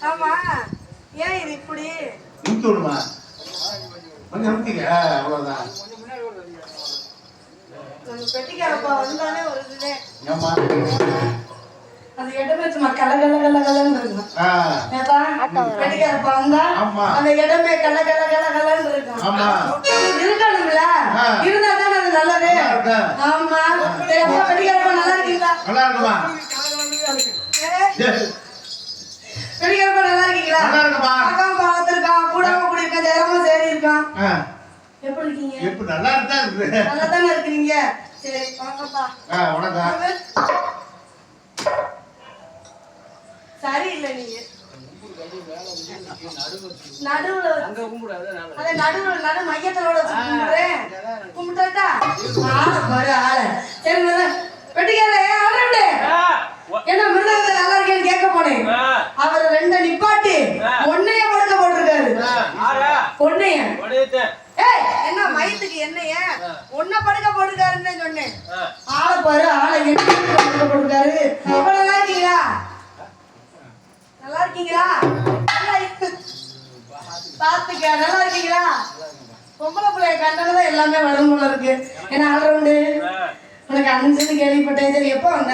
ஆமா ஏன் இது இப்படி நிறுத்துடுமா கொஞ்சம் நிறுத்திங்க அவ்வளவுதான் பெட்டிக்காரப்பா வந்தாலே ஒரு இதுவே ஏமா அது இடமே சும்மா கலகலன்னு இருக்கும் பெட்டிக்காரப்பா வந்தா அந்த இடமே கலகலன்னு இருக்கும் இருக்கணுங்களா இருந்தா தானே அது நல்லது ஆமா பெட்டிக்காரப்பா நல்லா இருக்கீங்களா நல்லா இருக்குமா பெட்டிக்காரப்பா நல்லா இருக்கீங்களா நல்லா இருக்குமா அக்கம் பார்த்திருக்கான் கூடமா குடியிருக்கான் ஜெயராம சரி இருக்கான் எப்படி இருக்கீங்க எப்படி நல்லா இருந்தா நல்லா தானே இருக்கிறீங்க சரி வணக்கம்ப்பா வணக்கம் சரியில்லை நீங்க நடுவுல அத நடு மையத்தோட வச்சு கும்பிடுறேன் கும்பிட்டாட்டா ஆள சரி வெட்டிக்காரே ஆளே என்ன மிருதங்க நல்லா இருக்கேன்னு கேட்க போனேன் அவர் ரெண்ட நிப்பாட்டி ஒன்னைய படுக்க போட்டிருக்காரு ஒன்னைய ஏய் என்ன மயத்துக்கு என்னைய ஒன்ன படுக்க போட்டிருக்காருன்னு சொன்னேன் ஆளை பாரு ஆளை என்ன படுக்க போட்டிருக்காரு நல்லா இருக்கீங்களா நல்லா இருக்கீங்களா பாத்துக்க நல்லா இருக்கீங்களா பொம்பளை பிள்ளைய கண்டதான் எல்லாமே வரும் போல இருக்கு ஏன்னா ஆல்ரவுண்டு உனக்கு அஞ்சுன்னு கேள்விப்பட்டேன் சரி எப்போ வந்த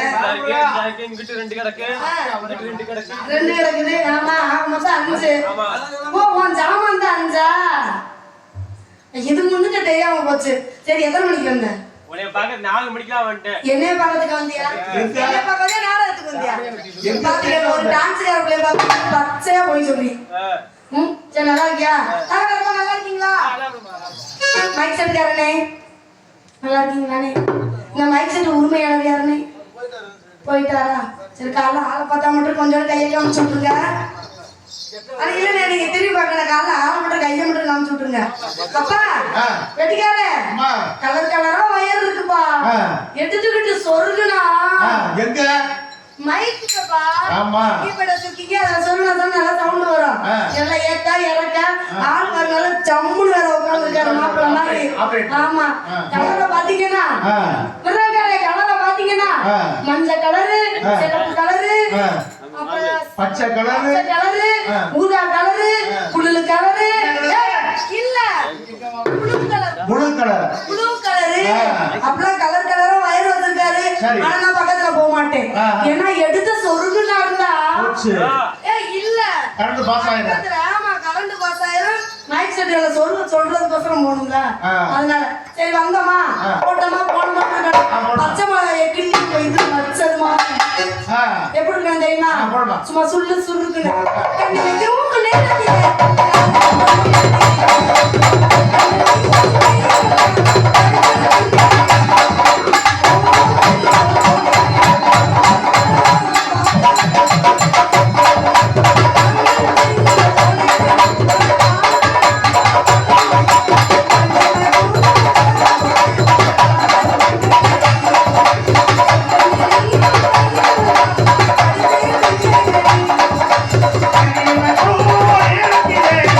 ரெண்டு கிடக்குது ஆமா மொத்தம் 5 ஓ உன் ஜாமான் தான் 5ஆ இது முன்னுக்கு தெரியாம போச்சு சரி எத்தனை மணிக்கு வந்த உன்னை பார்க்க 4 மணிக்கு வந்துட்டேன் என்னைய பார்க்கறதுக்கு வந்தியா என்னைய பார்க்கவே நாடகத்துக்கு வந்தியா பாத்தீங்க ஒரு டான்ஸ்கார பிள்ளை பார்த்து பச்சையா போய் சொல்லி சரி நல்லா இருக்கியா நல்லா இருக்கீங்களா மைக் செட்டுக்காரனே நல்லா இருக்கீங்களானே இந்த மைக் செட்டு உரிமையாளர் யாருனே போயிட்டாரா சரி காலைல ஆளை பார்த்தா மட்டும் கொஞ்சம் கையை காமிச்சு விட்டுருங்க அது இல்லைண்ணே நீங்க திரும்பி பார்க்கணும் காலைல ஆளை மட்டும் கையை மட்டும் காமிச்சு விட்டுருங்க அப்பா வெட்டிக்காரே கலர் கலரா வயர் இருக்குப்பா எடுத்துக்கிட்டு சொருகுனா எங்க மைக்குப்பா கீபோர்ட் வச்சிருக்கீங்க அத சொன்னா தான் நல்லா சவுண்ட் வரும் எல்லாம் ஏத்தா இறக்க ஆள் வரனால ஜம்முன்னு வேற உட்கார்ந்திருக்காரு மாப்பிள்ள மாதிரி ஆமா கலரை பாத்தீங்கன்னா மிருதங்காரே கலரை பாத்தீங்கன்னா மஞ்சள் கலரு சிவப்பு கலரு பச்சை கலரு ஊதா கலரு புளு கலரு இல்ல ப்ளூ கலர் அப்படிலாம் கலர் கலரா வயர் வச்சிருக்காரு ஆனா நான் பக்கத்துல போக மாட்டேன் ஏன்னா எடுத்து சொருகுனா இருந்தா இல்ல கரண்ட் பாஸ் ஆயிடும் ஆமா கரண்ட் பாஸ் ஆயிடும் மைக் செட்ல சொல்றதுக்கோசரம் போகணும்ல அதனால சரி வந்தோமா போட்டோமா போனோமா பச்சை மிளகாயை கிள்ளி இது வச்சதுமா எப்படி இருக்கான் தெரியுமா சும்மா சுருக்குன்னு கண்ணு வைக்கவும் நேரம் Oh,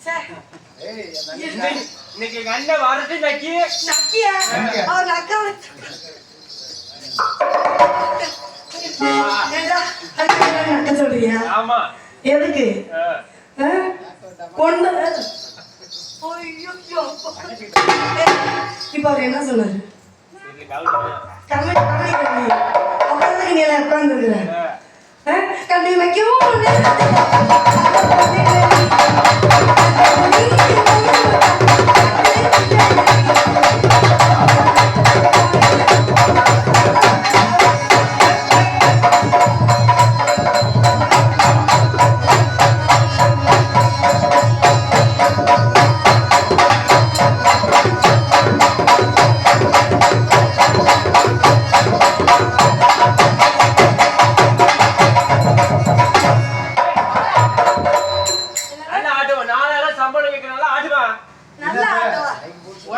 சே. இன்னைக்கு எங்க அண்ணன் வரது நக்கி நக்கியா? அவர் நக்கவனை. ஏண்டா, அதுக்கு என்ன நக்க சொல்றியா? ஆமா எதுக்கு? ஆ. ஆ? கொண்டு ஐயோ, இப்ப அவர் என்ன சொன்னாரு? இதுல கவுண்டர். கம்மி உட்காந்துக்கு நீ எல்லாம் உட்காந்துருக்குற ஆ. கண்ணை வைக்கவும் நல்லா ஆட்டுவான். 4000 சம்பளம் வைக்கிறனால ஆட்டுவான். நல்லா ஆட்டவா?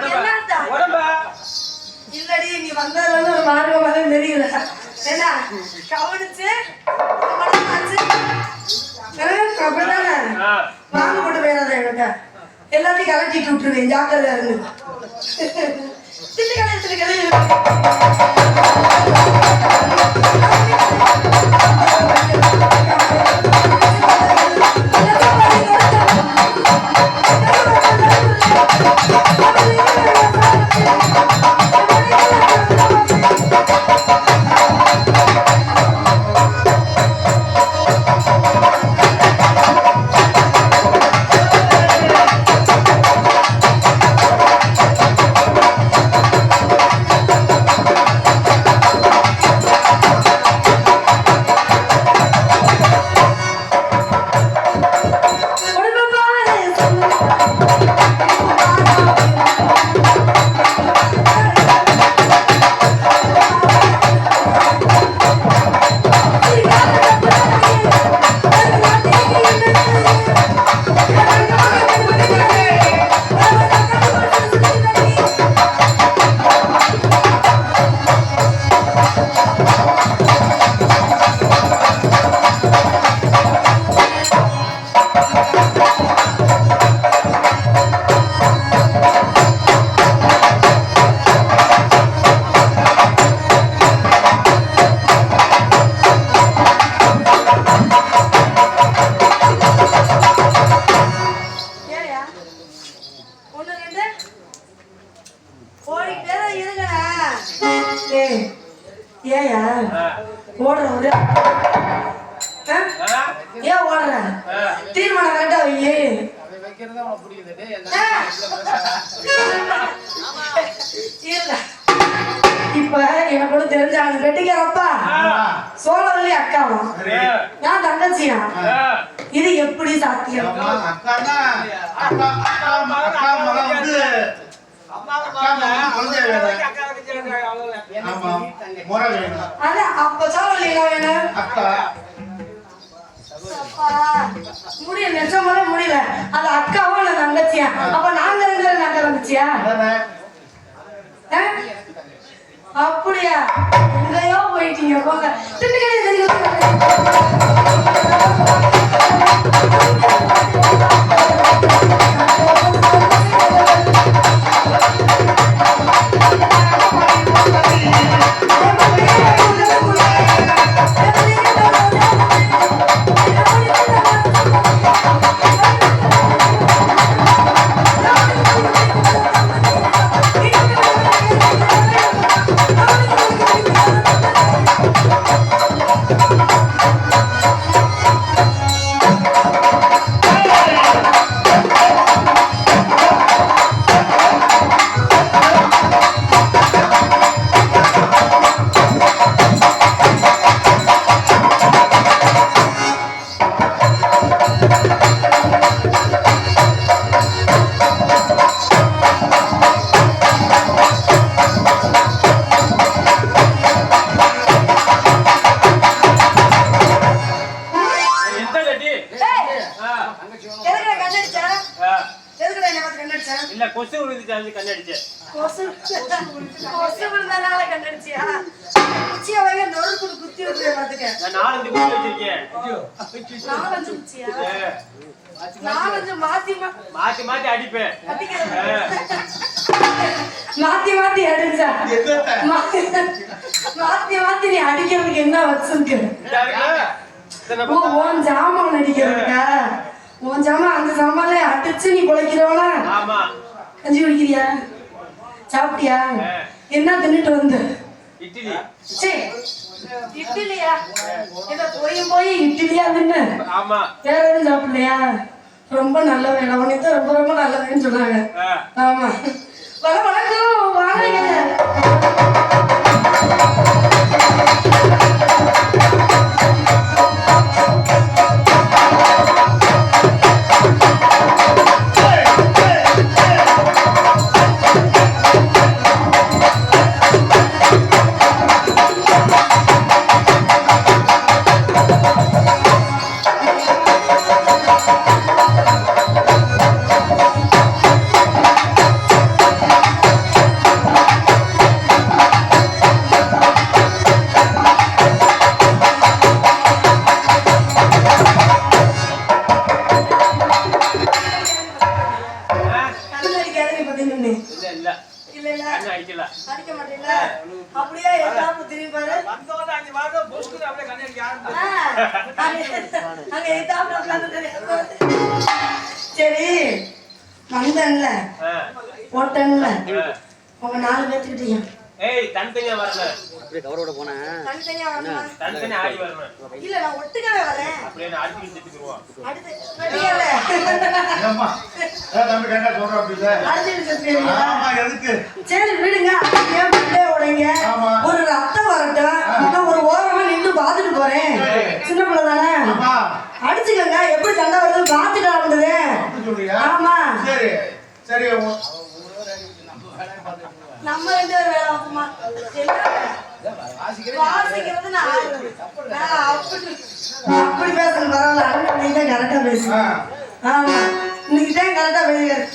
என்னடா? உடம்ப இல்லடி, நீ வந்ததுல இருந்து ஒரு மார்க்கம் மாதிரி தெரியல. என்ன கவனிச்சு ஆச்சு? அப்படிதானே? ஆ. வாங்க போட்டு போயிடாத என்கிட்ட. எல்லாத்தையும் கலட்டிட்டு விட்டுருவேன், ஜாக்கிரதையா இருந்து. திட்டுக்கலை ஏயா ஓடுற ஒரு ஏன் ஓடுற? தீர்மானம் கரெக்டா வையே. இப்ப எனக்கு கூட தெரிஞ்சாங்க வெட்டிக்கிறப்பா சோழவல்லி அக்காவும் நான் தங்கச்சியா, இது எப்படி சாத்தியம்? அப்ப சோழவல்லி என்ன வேணும்? முடியல, நிஜமாவே முடியல. அது அக்காவும் இல்ல தங்கச்சியா? அப்ப நாங்க ரெண்டு பேரும் அக்கா தங்கச்சியா? அப்படியா? எங்கயோ போயிட்டீங்க போங்க. இல்ல கொசு விழுந்துச்சு, கண்ணடிச்சு. கொசு விழுந்தனால கண்ணடிச்சியா? குச்சியை வைங்க நொறுக்குடு குத்தி விட்டுறேன் பாத்துக்க. நான் 4 குச்சி வச்சிருக்கேன். 4 குச்சியா? 4 மாத்தி மாத்தி அடிப்பேன். மாத்தி அடிச்சா மாத்தி நீ அடிக்கிறதுக்கு என்ன வச்சிருக்கு? உன் ஜாமான் அடிக்கிறதுக்கா? உன் ஜாமான் அந்த ஜாமான்ல அடிச்சு நீ பொழைக்கிறவனா? ஆமா. கஞ்சி குடிக்கிறியா? சாப்பிட்டியா? என்ன தின்னுட்டு வந்து? இட்லி. சரி இட்லியா? இத போய் இட்லியா தின்னு? ஆமா. வேற எதுவும் சாப்பிடலையா? ரொம்ப நல்ல வேலை உனக்கு ரொம்ப ரொம்ப நல்ல வேலைன்னு சொன்னாங்க. ஆமா வணக்கம் வாங்க. சரி வந்தன்ல போட்டன்ல உங்க 4 பேத்துக்கிட்டீங்க. ஏய் தனித்தனியா வரணும். அப்படியே கவரோட போனேன். தனித்தனியா வரணும். தனித்தனியா ஆடி வரணும். இல்ல நான் ஒட்டுக்கவே வரேன். அப்படியே நான் அடிச்சு செத்துக்குறோம். அடுத்து ரெடியால. ஏம்மா தம்பி கேட்டா சொல்ற அப்படில. அடுத்து செத்துறீங்க. ஆமா எதுக்கு? சரி விடுங்க. அப்படியே பல்லே உடைங்க. ஒரு ரத்தம் வரட்டும். நான் ஒரு ஓரமா நின்னு பாத்துட்டு போறேன். சின்ன பிள்ளை தானே. ஆமா. அடிச்சுக்கங்க எப்படி சண்டை வருதுன்னு பாத்துக்கலாம் வந்தது. அப்படி சொல்றியா? ஆமா. சரி சரி நம்ம 2 பேரும் வேலை ஆகுமா? வாசிக்கிறது நான் அப்படி பேசணும் பரவாயில்ல. அண்ணன் நீ தான் கரெக்டா பேசு. ஆமா இன்னைக்கு தான் கரெக்டா பேசுகிறேன்.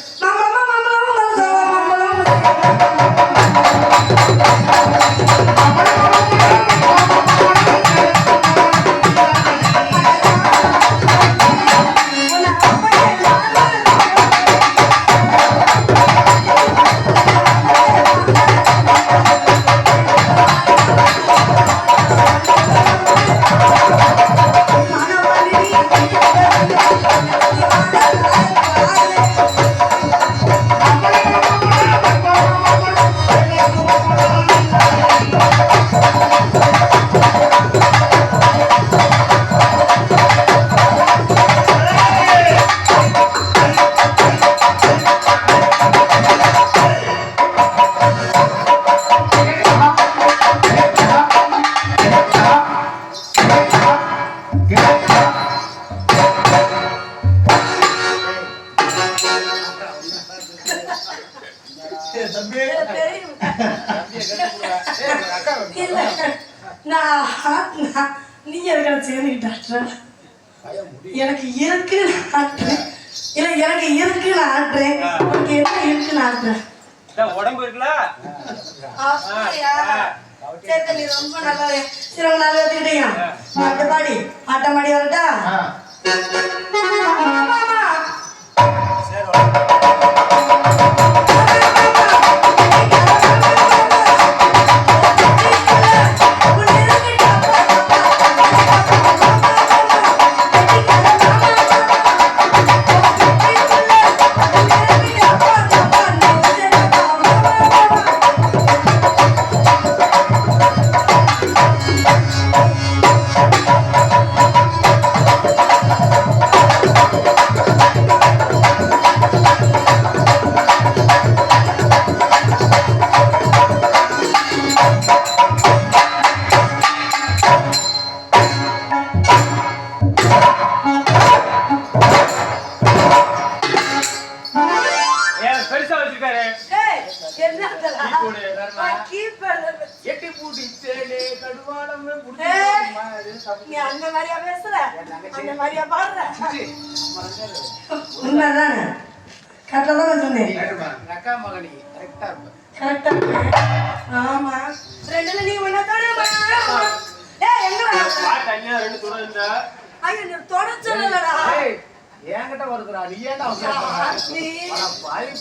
நீ எதுக்காக சேர்ந்துக்கிட்ட? எனக்கு இருக்கு ஆட்டுறேன். இல்ல எனக்கு இருக்கு நான் ஆட்டுறேன். உனக்கு என்ன இருக்கு நான் ஆட்டுறேன். உடம்பு இருக்குல்ல அப்படியா? சரி நீ ரொம்ப நல்லா சில நாள் எடுத்துக்கிட்டீங்க. அந்த பாடி ஆட்ட மாடி வரட்டா? நீ அந்த மாதிரியா பேசுற? அந்த மாதிரியா பாடுற? உண்மைதானே? கரெக்டா தான் சொன்னேன். கரெக்டா. ஆமா 2ல நீ ஒண்ணு தண்ணியா ரெண்டு துணை இருந்தா ஐயோ நீ தொட சொல்லலடா என்கிட்ட வருதுடா நீ ஏன்டா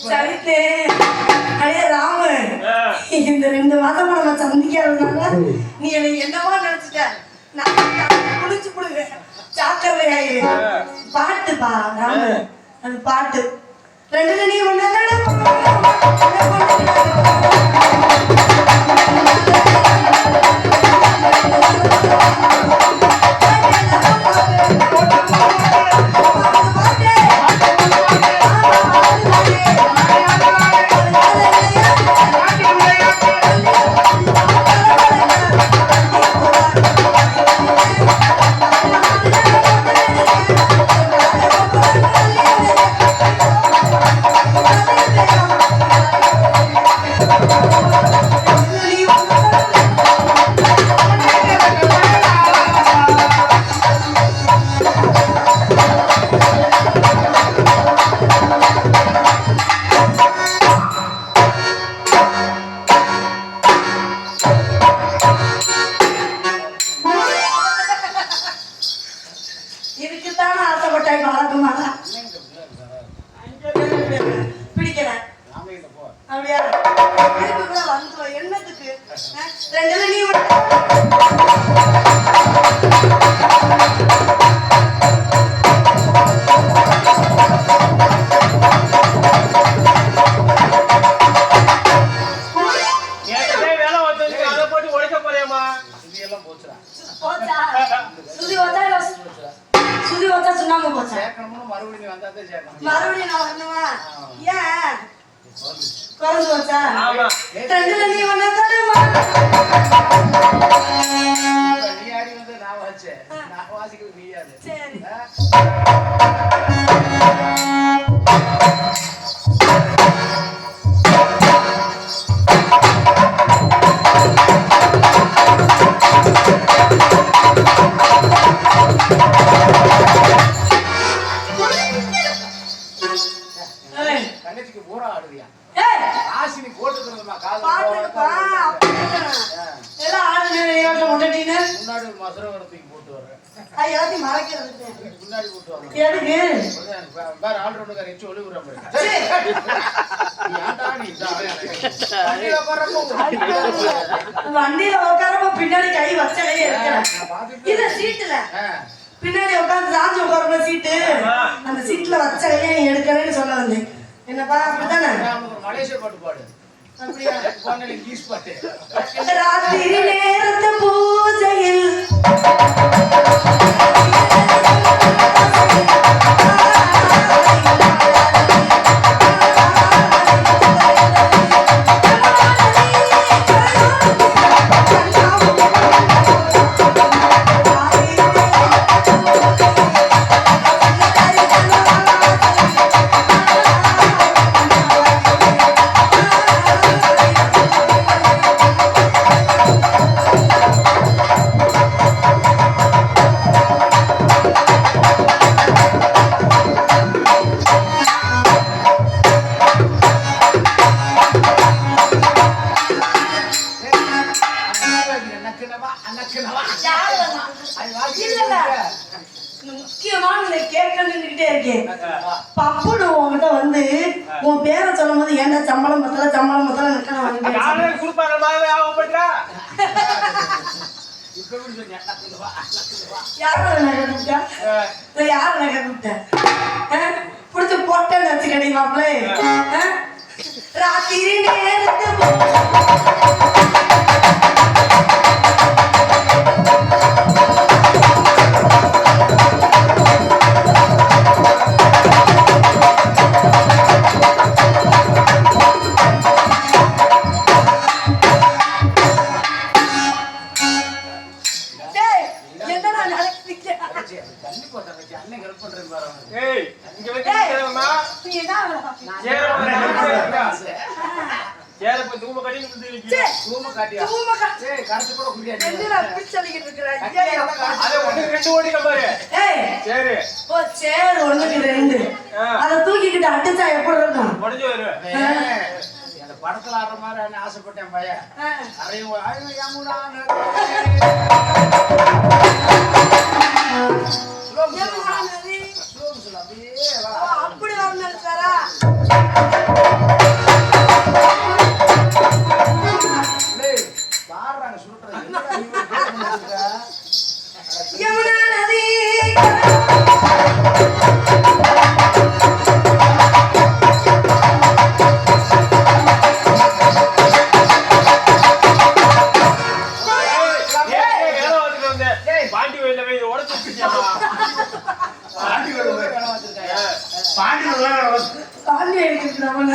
சரித்தே அடே ராமு இந்த 2 மாதமா நம்ம சந்திக்காததுனால நீ என்னை என்னவா நினைச்சிட்ட நான் குளிச்சு புடுவேன் சாக்கரை ஆயிரு பாட்டுப்பா ராமு அது பாட்டு ரெண்டுல நீ இதுக்குத்தான் ஆசைப்பட்டாய் வழக்கமாக பிடிக்கல அப்படியா வந்து என்னத்துக்கு ரெண்டுல நீ வேலை வந்து அதை போட்டு உடைக்க போறியாமா போச்சா சுதி வச்சா சுண்ணாம்பு போச்சா மறுபடியும் நான் வரணுமா ஏன் குறைஞ்சு வச்சா ரெண்டுல நீ ஒண்ணு தருமா நீ ஆடி வந்து நான் வச்சேன் நான் வாசிக்கிறது நீ ஆடு சரி தங்கச்சிக்கு பூரா ஆடுவியா ஏய் ஆசினி போட்டுக்கிறதுமா பாட்டுப்பா எல்லாம் ஆடுனேன் முன்னாடி முன்னாடி ஒரு மசுரவரத்துக்கு போட்டு வர்றேன் எல்லாத்தையும் மறைக்கிறது முன்னாடி போட்டு வரேன் எதுக்கு வேற ஆள் ஒண்ணு கரைச்சு ஒளி விடுற மாதிரி வண்டியில உட்காரப்ப பின்னாடி கை வச்சலே இருக்கிறேன் இது சீட்டுல பின்னாடி உட்காந்து சாஞ்சி உட்கார சீட்டு அந்த சீட்ல வச்ச கையை நீ எடுக்கிறேன்னு சொல்ல வந்து என்னப்பா அப்படித்தானே மலேசியா பாட்டு பாடு அப்படியா இங்கிலீஷ் பாட்டு ராத்திரி நேரத்து பூஜையில் முக்கியமான கேட்கணுக்கிட்டே இருக்கேன் பப்புனு உங்ககிட்ட வந்து உன் பேரை சொல்லும் போது ஏன்டா சம்பளம் பத்தல நிக்கணும் குடுப்பாரு ஆகப்பட்டா யாரும் நகை கூப்பிட்டேன் புடிச்சு போட்டேன்னு வச்சுக்கடி மாப்பிள்ளை ராத்திரி நேரத்து அதை தூக்கிக்கிட்டு அடிச்சா எப்படி இருக்கும் படத்துல ஆடுற மாதிரி ஆசைப்பட்டேன் பையன். ஆ. அரையும் யமுனா யமுனா நதி. அப்படியே ஓ, அப்படி வரணும் நினைச்சாரா? பாடுறாங்க சுருட்டுறது. என்னடா இவன் பேர் பண்ணிருக்க? யமுனா நதி. வேலை வந்துட்டு வந்தேன் பாண்டி வயல்ல போய் இதை உடைச்சு வச்சிருக்கியாமா? தாண்டி எடுக்கிறவன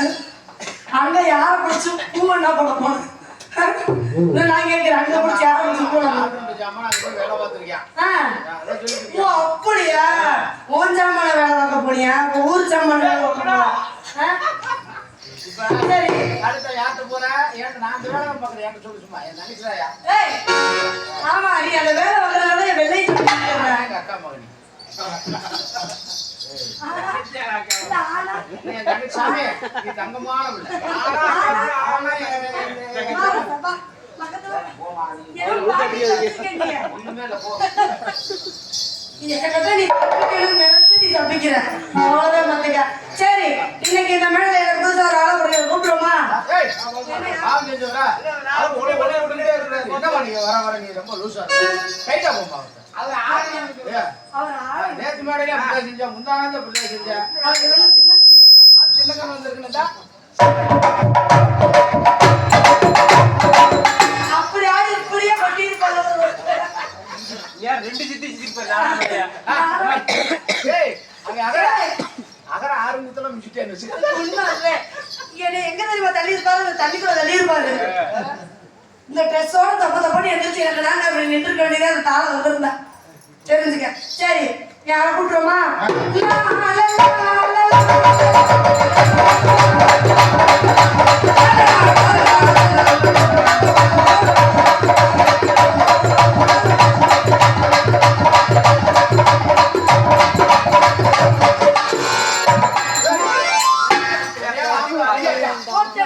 அங்க யார பிடிச்சு பூ என்ன பண்ண போனேன்? நான் கேட்கிறேன், அங்க பிடிச்சி யார பிடிச்சு பூ என்ன பண்ண? வேலை பார்த்திருக்கேன். ஆ. ஓ, அப்படியா? உன் சாமான வேலை பார்க்க போனியா? அப்ப ஊர் சாமான வேலை பார்க்க போனியா? ஆ? சரி. அடுத்த யார்கிட்ட போற? ஏன் நான் அந்த வேலை பார்க்கறேன்? ஏன் சொல்லு சும்மா. என் நினைக்கிறாயா? ஏய், ஆமா, நீ அந்த வேலை பார்க்கறதால என் வெள்ளை துணி போடுற. எங்க அக்கா மகனி. இல்ல, ஆனா. நீ என் தங்கச்சி சாமி, நீ தங்கமான பிள்ளை. வா, பக்கத்துல வா. எனக்கு பாட்டி வச்சிருக்கேன் நீ. ஒண்ணுமே இல்ல, போ. என்கிட்ட நீ தப்பிக்கணும்னு நினைச்சு நீ தப்பிக்கிற. அவ்வளவுதான் பாத்துக்க. சரி, இன்னைக்கு இந்த மேடையில எனக்கு புதுசா ஒரு ஆளை பிடிக்க கூப்பிடுமா? ஏய், பாவம் செஞ்சவரா? அவர் ஒரே விட்டுட்டே இருக்கிறாரு. என்னம்மா நீங்க வர நீ ரொம்ப லூசா இருக்க. கைட்டா போம்மா அவர்ட்ட. அவர் ஆளு. நேத்து மேடையில அப்படிதான் செஞ்சா, முந்தானந்த அப்படிதான் செஞ்சா. அவர் எவ்வளவு சின்ன கண்ணு. சின்ன கண்ணு வந்திருக்குன்னு அப்படி ஆளு இப்படியே கொட்டியிருப்பாங்க. ஏன் ரெண்டு சித்தி சிரிப்பேன் நானும் இல்லையா? ஏய், அங்க அகர ஆரம்பத்துல மிச்சிட்டேன்னு வச்சு. உண்மை இல்லை. என்னை எங்க தெரியுமா தள்ளி இருப்பாரு? இந்த தண்ணிக்குள்ள தள்ளி இருப்பாரு. இந்த ட்ரெஸ்ஸோட தப்பு எந்திரிச்சு எனக்கு நாங்க அப்படி நின்று இருக்க வேண்டியதா அந்த தாளம் வந்திருந்தா தெரிஞ்சுக்க. சரி, யாரை கூட்டுறோமா? போட்டு.